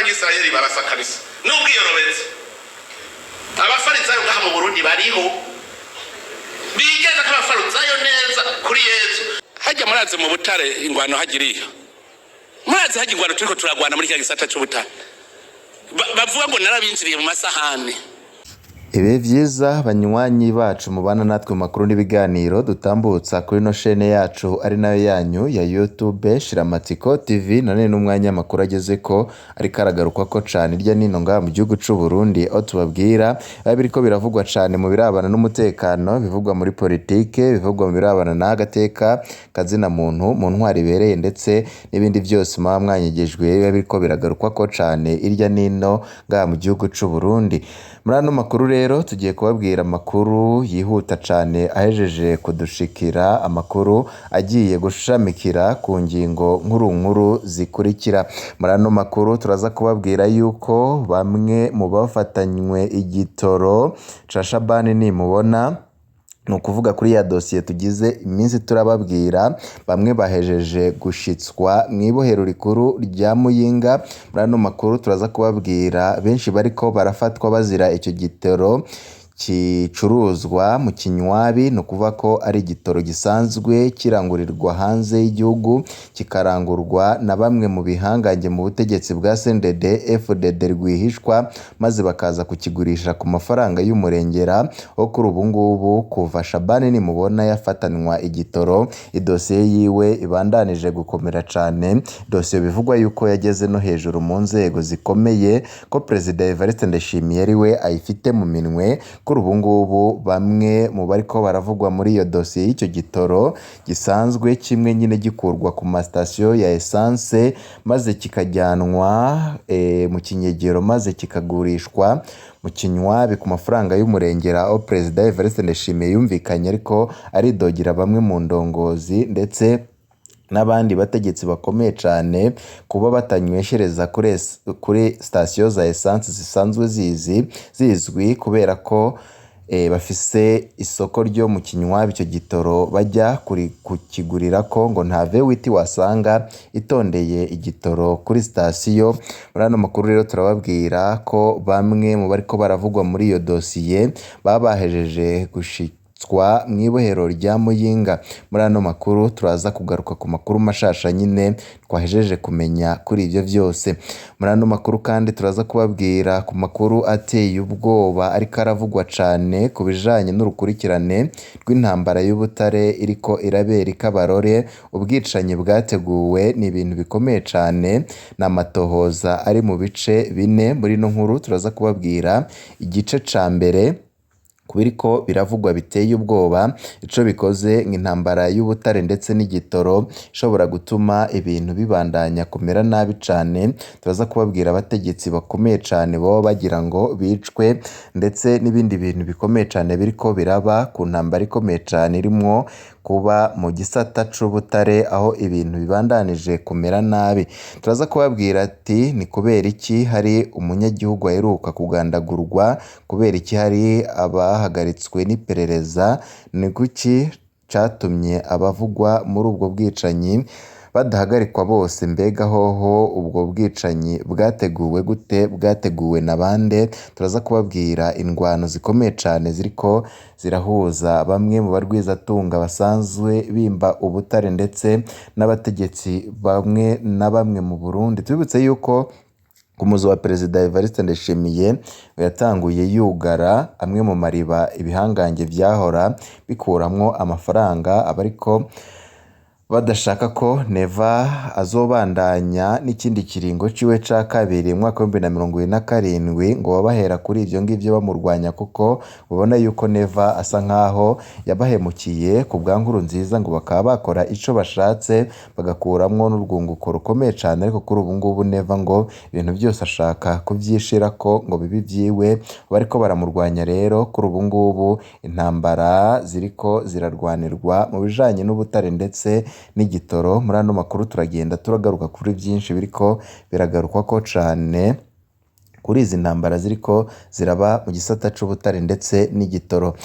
n'abanyisirayeli barasa kabisa n'ubwiyorobetse abafarisayo ngaha mu Burundi bariho bigeza nk'abafarisayo neza kuri Yesu hajya muraze mu butare ingwano hagiriyo muraze hajya ingwano turiko turagwana muri kya gisata c'ubutare bavuga ngo narabinjiriye mu masahani. Ibe vyiza banywanyi bacu mubana natwe mu makuru n'ibiganiro dutambutsa kuri no chaîne yacu ari nayo yanyu ya YouTube Shiramatiko TV. None n'umwanya makuru ageze ko ari karagaruka ko cane irya nino ngaha mu gihugu c'u Burundi aho tubabwira biriko biravugwa cane mu birabana n'umutekano, bivugwa muri politike, bivugwa mu birabana n'agateka kazina muntu mu ntwari bereye ndetse n'ibindi byose mwa mwanyegejwe biriko biragaruka ko cane irya nino ngaha mu gihugu c'u Burundi. Muri ano makuru rero tugiye kubabwira amakuru yihuta cane ahejeje kudushikira, amakuru agiye gushamikira ku ngingo nkuru zikurikira. Muri ano makuru turaza kubabwira yuko bamwe mu bafatanywe igitoro ca Shabani nimubona, nukuvuga kuri ya dosiye tugize iminsi turababwira, bamwe bahejeje gushitswa mwibohero rikuru rya Muyinga. Muri ano makuru turaza kubabwira benshi bariko barafatwa bazira icyo gitoro kicuruzwa mu kinywabi, no kuvuga ko ari igitoro gisanzwe kirangurirwa hanze y'igihugu kikarangurwa na bamwe mu bihangange mu butegetsi bwa CNDD FDD rwihishwa, maze bakaza kukigurisha ku mafaranga y'umurengera wo kuri ubu ngubu. Kuva Shabani nimubona yafatanwa igitoro, idosiye yiwe ibandanije gukomera cane, dosiye bivugwa yuko yageze no hejuru mu nzego zikomeye, ko President Evariste Ndayishimiye ari we ayifite mu minwe. Kuri ubu ngubu bamwe mu bariko baravugwa muri iyo dosiye y'icyo gitoro gisanzwe kimwe nyine gikurwa ku masitasiyo ya essence maze kikajyanwa mu kinyegero maze kikagurishwa mu kinywabi ku mafaranga y'umurengera, aho President Evariste Ndayishimiye yumvikanye ariko aridogira bamwe mu ndongozi ndetse n'abandi bategetsi bakomeye cane kuba batanyweshereza kuri station za essence zisanzwe zizwi kubera ko bafise isoko ryo mu kinywabi icyo gitoro bajya kukigurira ko ngo nta vewiti wasanga itondeye igitoro kuri station. Muri ano makuru rero turababwira ko bamwe mu bariko baravugwa muri iyo dosiye babahejeje mwibohero rya Muyinga. Muri ano makuru turaza kugaruka ku makuru mashasha nyine twahejeje kumenya kuri ivyo vyose. Muri ano makuru kandi turaza kubabwira ku makuru ateye ubwoba ariko aravugwa cane ku bijanye n'urukurikirane rw'intambara y'ubutare iriko irabera ikabarore. Ubwicanyi bwateguwe ni ibintu bikomeye cane, n'amatohoza ari mu bice bine. Muri no nkuru turaza kubabwira igice ca mbere kubiriko biravugwa biteye ubwoba, ico bikoze nk'intambara y'ubutare ndetse n'igitoro ishobora gutuma ibintu bibandanya kumera nabi cane. Turaza kubabwira abategetsi bakomeye cane baba bagira ngo bicwe ndetse n'ibindi bintu bikomeye cane biriko biraba ku ntambara ikomeye cane irimwo kuba mu gisata c'ubutare, aho ibintu bibandanije kumera nabi. Turaza kubabwira ati ni kubera iki hari umunyagihugu aheruka kugandagurwa, kubera iki hari abahagaritswe n'iperereza, ni kuki catumye abavugwa muri ubwo bwicanyi badahagarikwa bose. Mbega hoho ubwo bwicanyi bwateguwe gute, bwateguwe na bande? Turaza kubabwira indwano zikomeye cane ziriko zirahuza bamwe mu barwizatunga basanzwe bimba ubutare ndetse n'abategetsi bamwe na bamwe mu Burundi. Tubibutse yuko ku muzi wa Perezida Evariste Ndayishimiye yatanguye yugara amwe mu mariba ibihangange vyahora bikuramwo amafaranga, abariko badashaka ko Neva azobandanya n'ikindi kiringo ciwe ca kabiri mu mwaka wa 2027 ngo babahera kuri ivyo ngivyo bamurwanya, kuko babona yuko Neva asa nkaho yabahemukiye ku bwa Nkurunziza, ngo bakaba bakora ico bashatse bagakuramwo n'urwunguko rukomeye cane. Ariko kuri ubu ngubu Neva ngo ibintu byose ashaka kuvyishirako ngo bibi vyiwe, bariko baramurwanya. Rero kuri ubu ngubu intambara ziriko zirarwanirwa mu bijanye n'ubutare ndetse n'igitoro. Muri ano makuru turagenda turagaruka kuri byinshi biriko biragaruka ko cane kuri izi ntambara ziriko ziraba mu gisata c'ubutare ndetse n'igitoro.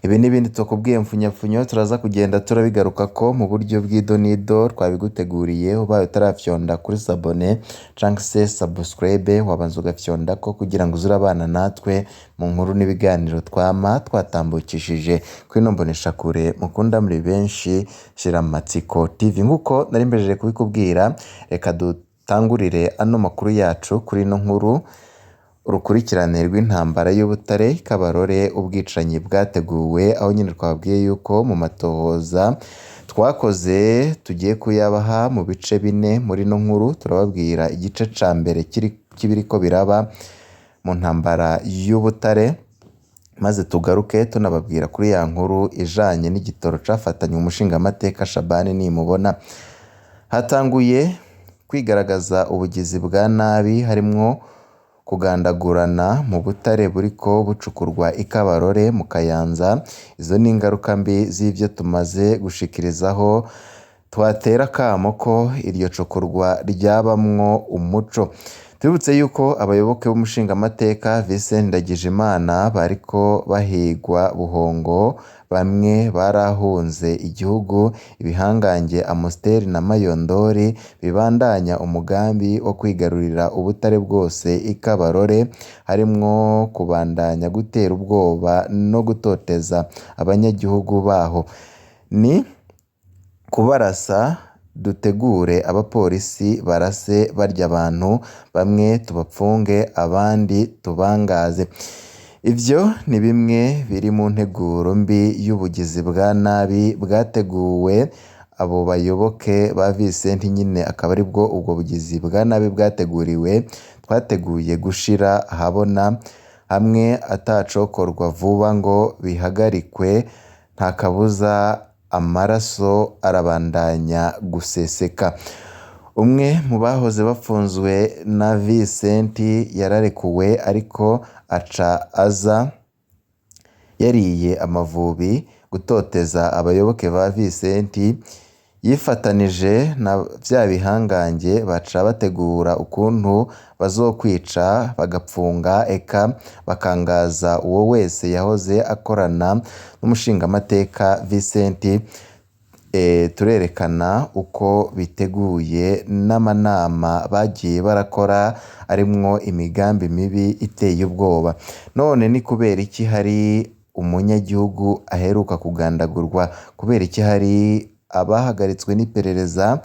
Ibi n'ibindi tukubwiye mfunyapfunyo turaza kugenda turabigaruka ko mu buryo bw'idonido twabiguteguriye. Ubaye utarafyonda kuri sabone canke se subscribe wabanza ugafyonda ko kugira ngo uzurabana natwe mu nkuru n'ibiganiro twama twatambukishije kuri mbonesha kure mukunda muri benshi Shiramatsiko TV. Nguko nari mbejeje kubikubwira, reka dutangurire ano makuru yacu kuri ino nkuru. Urukurikirane rw'intambara y'ubutare Kabarore, ubwicanyi bwateguwe, aho nyine twabwiye yuko mu matohoza twakoze tugiye kuyabaha mu bice bine. Muri no nkuru turababwira igice ca mbere kibiriko biraba mu ntambara y'ubutare, maze tugaruke tunababwira kuri ya nkuru ijanye n'igitoro cafatanywe umushingamateka Shabani nimubona. Hatanguye kwigaragaza ubugizi bwa nabi harimwo kugandagurana mu butare buriko bucukurwa i Kabarore mu Kayanza. Izo ni ingaruka mbi z'ivyo tumaze gushikirizaho. Twatera kamo ko iryo cukurwa ryabamwo umuco. Tubibutse yuko abayoboke b'umushingamateka Vincent Ndagijimana bariko bahigwa buhongo, bamwe barahunze igihugu. Ibihangange Amstel na Mayondori bibandanya umugambi wo kwigarurira ubutare bwose i Kabarore, harimwo kubandanya gutera ubwoba no gutoteza abanyagihugu baho. Ni kubarasa dutegure abapolisi barase barya abantu, bamwe tubapfunge abandi tubangaze. Ivyo ni bimwe biri mu nteguro mbi y'ubugizi bwa nabi bwateguwe. Abo bayoboke ba Vincent nyine akaba ari bwo ubwo bugizi bwa nabi bwateguriwe. Twateguye gushira ahabona, hamwe atacokorwa vuba ngo bihagarikwe, nta kabuza amaraso arabandanya guseseka. Umwe mu bahoze bafunzwe na Vincent yararekuwe, ariko aca aza yariye amavubi gutoteza abayoboke ba Vincent. Yifatanije na vya bihangange baca bategura ukuntu bazokwica bagapfunga, eka bakangaza uwo wese yahoze akorana n'umushingamateka Vincent. Turerekana uko biteguye n'amanama bagiye barakora arimwo imigambi mibi iteye ubwoba. None ni kubera iki hari umunyagihugu aheruka kugandagurwa? Kubera iki hari abahagaritswe n'iperereza?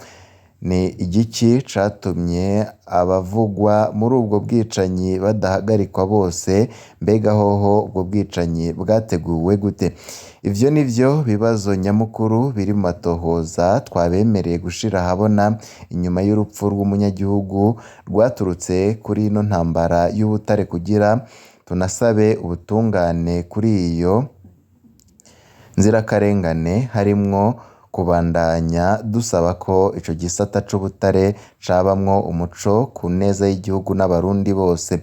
Ni igiki catumye abavugwa muri ubwo bwicanyi badahagarikwa bose? Mbega hoho ubwo bwicanyi bwateguwe gute? Ivyo nivyo bibazo nyamukuru biri mu matohoza twabemereye gushira ahabona inyuma y'urupfu rw'umunyagihugu rwaturutse kuri ino ntambara y'ubutare, kugira tunasabe ubutungane kuri iyo nzirakarengane, harimwo kubandanya dusaba ko ico gisata c'ubutare cabamwo umuco ku neza y'igihugu n'abarundi bose.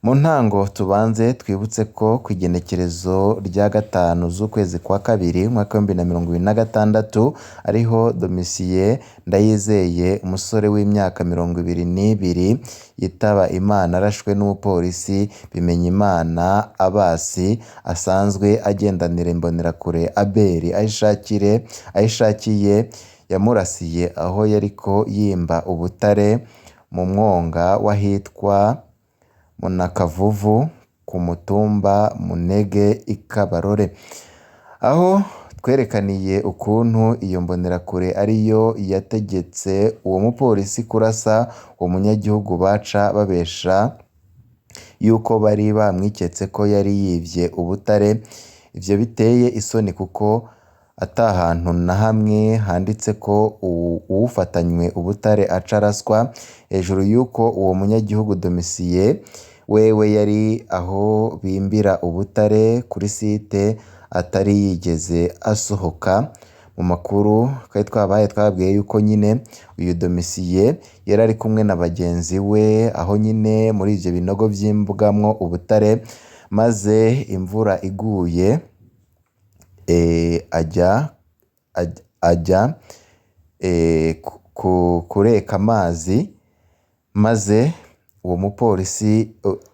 Mu ntango tubanze twibutse ko kw'igenekerezo rya 5 z'ukwezi kwa kabiri umwaka wa 2026 ariho Domitien Ndayizeye, umusore w'imyaka 22 yitaba Imana arashwe n'umupolisi Bimenyimana Abasi asanzwe agendanira imbonerakure Abeli ayishakiye. Yamurasiye aho yariko yimba ubutare mu mwonga wahitwa Munakavuvu ku mutumba Munege i Kabarore, aho twerekaniye ukuntu iyo mbonerakure ariyo yategetse uwo mupolisi kurasa uwo munyagihugu. Baca babesha yuko bari bamwiketse ko yari yivye ubutare. Ivyo biteye isoni kuko atahantu na hamwe handitse ko uwufatanywe ubutare aca araswa. Hejuru yuko uwo munyagihugu Domitien wewe yari aho bimbira ubutare kuri site atari yigeze asohoka. Mu makuru twari twabwiye yuko nyine uyu Domitien yari ari kumwe na bagenzi we aho nyine muri ivyo binogo vy'imbugamwo ubutare, maze imvura iguye ajya kureka amazi, maze uwo mupolisi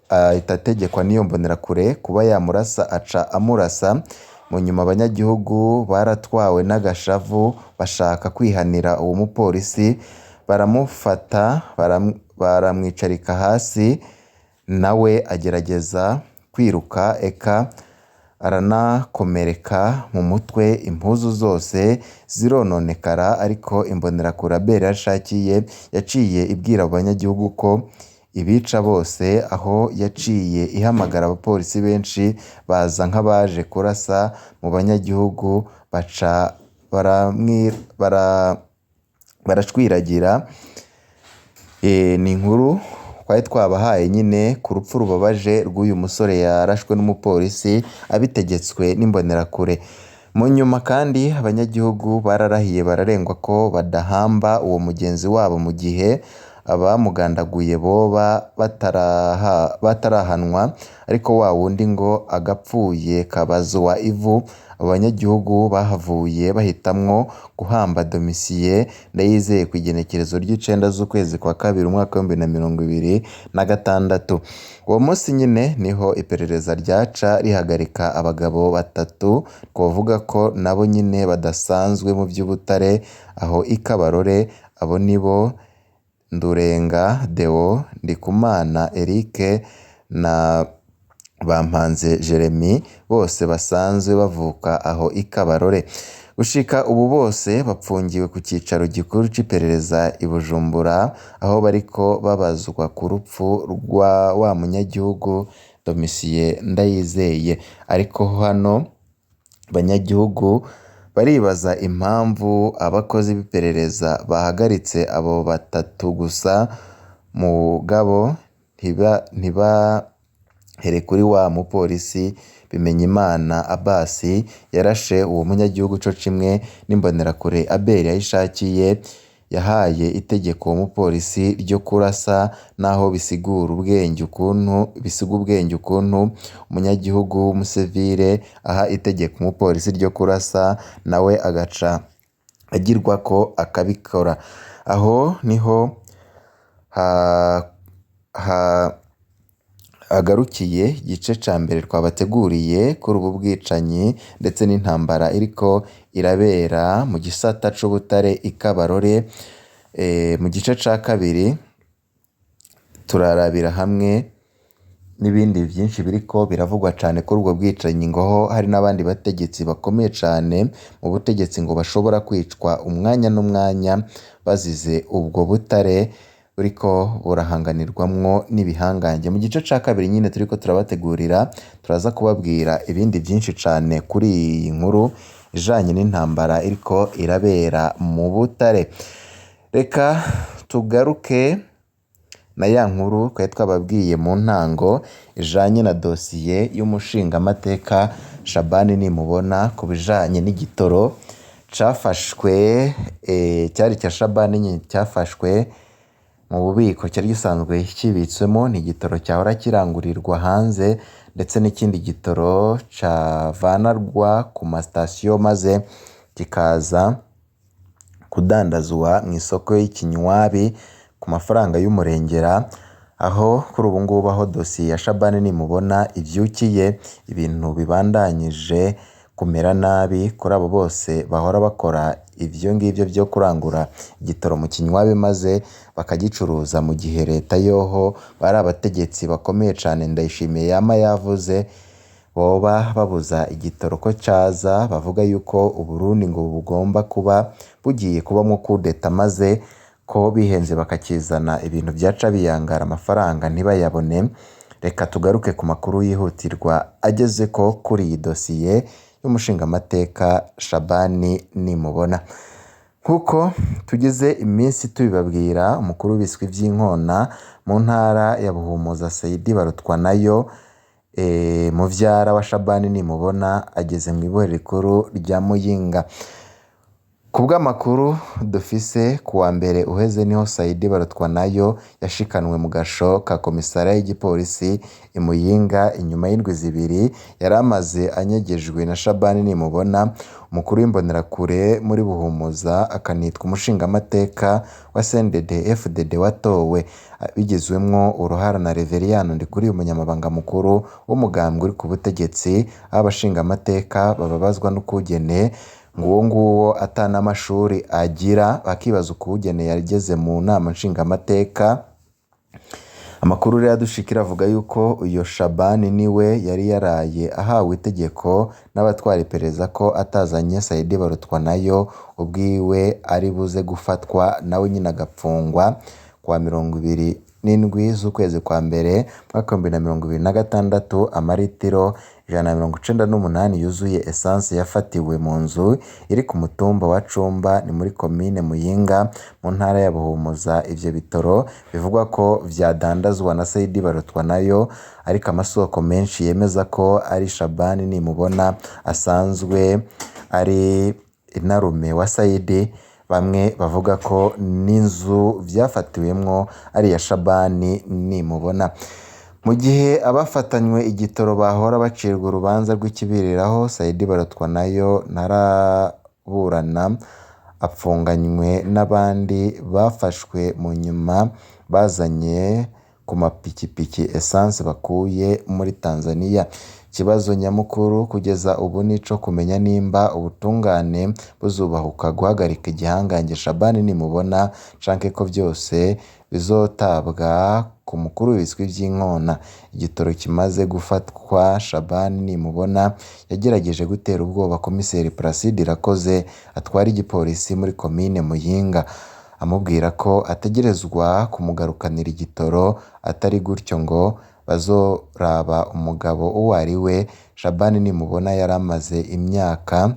ahita ategekwa n'iyo mbonerakure kuba yamurasa, aca amurasa. Mu nyuma abanyagihugu baratwawe n'agashavu bashaka kwihanira uwo mupolisi, baramufata baramwicarika hasi, nawe agerageza kwiruka eka aranakomereka mu mutwe, impuzu zose zirononekara, ariko imbonerakure Abel Yashakiye yaciye ibwira abanyagihugu ko ibica bose, aho yaciye ihamagara abapolisi benshi baza nk'abaje kurasa mu banyagihugu, baca barashwiragira. Ni inkuru twari twabahaye nyine ku rupfu rubabaje rw'uyu musore yarashwe n'umupolisi abitegetswe n'imbonerakure. Mu nyuma kandi abanyagihugu bararahiye bararengwa ko badahamba uwo mugenzi wabo mu gihe abamugandaguye boba batarahanwa, ariko wa wundi ngo agapfuye kabazwa ivu. Abanyagihugu bahavuye bahitamwo guhamba Domitien Ndayizeye ku igenekerezo ry'icenda z'ukwezi kwa kabiri umwaka wa 2026. Uwo munsi nyine niho iperereza ryaca rihagarika abagabo batatu twavuga ko nabo nyine badasanzwe mu by'ubutare aho i Kabarore. Abo nibo Ndurenga Deo, Ndikumana Eric na Bampanze Jeremy, bose basanzwe bavuka aho i Kabarore. Gushika ubu bose bapfungiwe ku cyicaro gikuru c'iperereza i Bujumbura, aho bariko babazwa ku rupfu rwa wa munyagihugu Domitien Ndayizeye. Ariko hano abanyagihugu baribaza impamvu abakozi b'iperereza bahagaritse abo batatu gusa, mugabo ntibahere kuri wa mupolisi Bimenyimana Abasi yarashe uwo munyagihugu co kimwe n'imbonerakure Abel Yashakiye yahaye itegeko uwo mupolisi ryo kurasa, naho bisiga ubwenge ukuntu umunyagihugu w'umusivile aha itegeko umupolisi ryo kurasa, nawe agaca agirwa ko akabikora. Aho niho agarukiye igice ca mbere twabateguriye kuri ubu bwicanyi ndetse n'intambara iriko irabera mu gisata c'ubutare i Kabarore. Mu gice ca kabiri turarabira hamwe n'ibindi byinshi biriko biravugwa cane kuri ubwo bwicanyi, ngo hari n'abandi bategetsi bakomeye cane mu butegetsi ngo bashobora kwicwa umwanya n'umwanya bazize ubwo butare buriko burahanganirwamwo n'ibihangange. Mu gice ca kabiri nyine turiko turabategurira, turaza kubabwira ibindi byinshi cane kuri iyi nkuru ijanye n'intambara iriko irabera mu butare. Reka tugaruke na ya nkuru twari twababwiye mu ntango ijanye na dosiye y'umushingamateka Shabani Nimubona ku bijanye n'igitoro cafashwe, cyari cya Shabani nyine cyafashwe mu bubiko cyari gisanzwe kibitswemo. Ni igitoro cyahora kirangurirwa hanze ndetse n'ikindi gitoro cavanarwa ku masitasiyo maze kikaza kudandazwa mu isoko y'ikinywabi ku mafaranga y'umurengera. Aho kuri ubu ngubu aho dosiye ya Shabani Nimubona ivyukiye, ibintu bibandanyije kumera nabi kuri abo bose bahora bakora ivyo ngivyo byo kurangura igitoro mu kinywabi maze bakagicuruza, mu gihe leta yoho bari abategetsi bakomeye cane Ndayishimiye yama yavuze boba babuza igitoro ko caza. Bavuga yuko Uburundi ngo bugomba kuba bugiye kubamwo kudeta, maze ko bihenze bakakizana ibintu byaca biyangara amafaranga ntibayabone. Reka tugaruke ku makuru yihutirwa ageze ko kuri iyi dosiye y'umushingamateka Shabani Nimubona. Nkuko tugize iminsi tubibabwira, umukuru w'ibiswi vy'inkona mu ntara ya Buhumuza Saidi Barutwa nayo muvyara wa Shabani Nimubona ageze mu ibohero rikuru rya Muyinga. Ku bw'amakuru dufise kuwa mbere uheze niho Saidi Barutwanayo yashikanwe mu gasho ka komisariya y'igipolisi i Muyinga inyuma y'indwi zibiri yari amaze anyegejwe na Shabani Nimubona umukuru w'imbonerakure muri Buhumuza akanitwa umushingamateka wa CNDD-FDD watowe bigizwemwo uruhara na Reveriyano Ndikuriye umunyamabanga mukuru w'umugambwe uri ku butegetsi abashingamateka bababazwa n'ukugene nguwo atana amashuri agira bakibaza ukugene yageze mu nama nshingamateka. Amakuru rero adushikira avuga yuko uyo Shabani niwe yari yaraye ahawe itegeko n'abatwara iperereza ko atazanye Saidi Barutwanayo ubwiwe ari buze gufatwa nawe nyine agapfungwa kwa 27 z'ukwezi kwa mbere mwaka 2026 amaritiro 198 yuzuye essence yafatiwe mu nzu iri ku mutumba wa Cumba ni muri komine Muyinga mu ntara ya Buhumuza. Ivyo bitoro bivugwa ko vyadandazwa na Saidi Barutwanayo ariko amasoko menshi yemeza ko ari Shabani Nimubona asanzwe ari inarume wa Saidi. Bamwe bavuga ko n'inzu vyafatiwemwo ari ya Shabani Nimubona. Mu gihe abafatanywe igitoro bahora bacirwa urubanza rw'ikibiriraho Saidi Barutwanayo ntaraburana apfunganywe n'abandi bafashwe mu nyuma bazanye ku mapikipiki essence bakuye muri Tanzania. Ikibazo nyamukuru kugeza ubu nico kumenya nimba ubutungane buzubahuka guhagarika igihangange Shabani Nimubona canke ko vyose bizotabwa ku mukuru w'ibiswi vy'inkona. Igitoro kimaze gufatwa Shabani Nimubona yagerageje gutera ubwoba komiseri Placide Irakoze atwara igipolisi muri komine Muyinga amubwira ko ategerezwa kumugarukanira igitoro atari gutyo ngo bazoraba umugabo uwo ari we. Shabani Nimubona yaramaze imyaka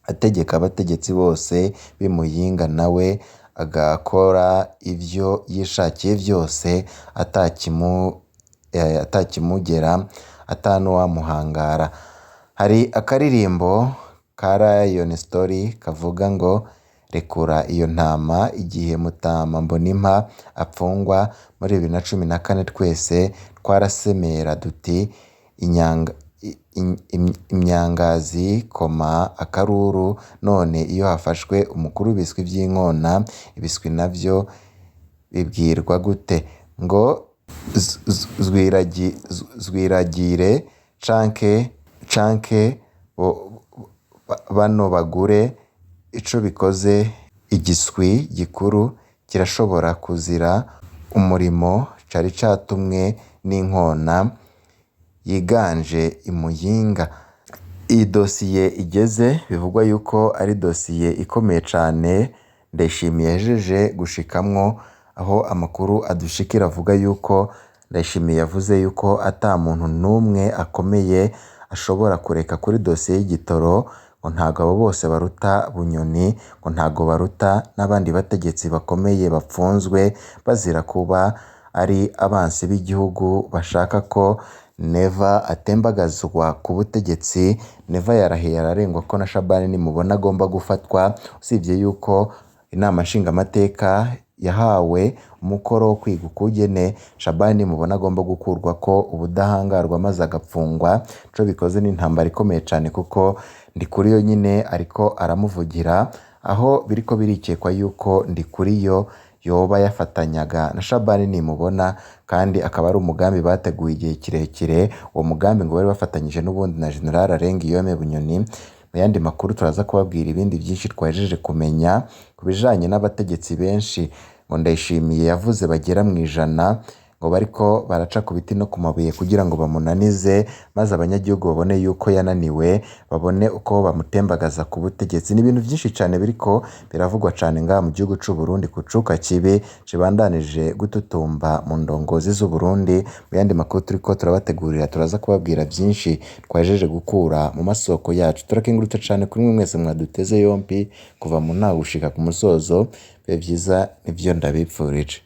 ategeka abategetsi bose b'Imuyinga nawe agakora ivyo yishakiye vyose atakimugera atanuwamuhangara. Hari akaririmbo ka Lion Story kavuga ngo rekura iyo ntama igihe Mutama Mbonimpa apfungwa muri 2014 twese twarasemera duti imyangazi koma akaruru none iyo hafashwe umukuru w'ibiswi vy'inkona ibiswi navyo bibwirwa gute ngo zwiragire canke bano bagure ico bikoze. Igiswi gikuru kirashobora kuzira umurimo cari catumwe n'inkona yiganje Imuyinga. Iyi dosiye igeze bivugwa yuko ari dosiye ikomeye cane Ndayishimiye yajeje gushikamwo, aho amakuru adushikira avuga yuko Ndayishimiye yavuze yuko ata muntu n'umwe akomeye ashobora kureka kuri dosiye y'igitoro, ngo ntago abo bose baruta Bunyoni, ngo ntago baruta n'abandi bategetsi bakomeye bapfunzwe bazira kuba ari abansi b'igihugu bashaka ko Neva atembagazwa ku butegetsi. Neva yarahiye ararengwa ko na Shabani Nimubona agomba gufatwa, usibye yuko inama nshingamateka yahawe umukoro wo kwiga ukugene Shabani Nimubona agomba gukurwa ko ubudahangarwa maze agapfungwa. Ico bikoze n'intambara ikomeye cane kuko Ndikuriyo nyine ariko aramuvugira, aho biriko birikekwa yuko Ndikuriyo yoba yafatanyaga na Shabani Nimubona kandi akaba ari umugambi bateguye igihe kirekire. Uwo mugambi ngo bari bafatanyije n'ubundi na General Arengiyome Bunyoni. Mu yandi makuru turaza kubabwira ibindi byinshi twajeje kumenya ku bijanye n'abategetsi benshi ngo Ndayishimiye yavuze bagera mu 100 ngo bariko baraca ku biti no ku mabuye kugira ngo bamunanize, maze abanyagihugu babone yuko yananiwe, babone uko bamutembagaza ku butegetsi. Ni ibintu byinshi cyane biriko biravugwa cyane ngaha mu gihugu c'u Burundi kucuka kibi cibandanije gututumba mu ndongozi z'u Burundi. Mu yandi makuru turiko turabategurira turaza kubabwira byinshi twajeje gukura mu masoko yacu. Turakengurutse cyane kuri mwe mwese mwaduteze yompi kuva mu ntago gushika ku musozo. Bibe vyiza nivyo ndabipfurije.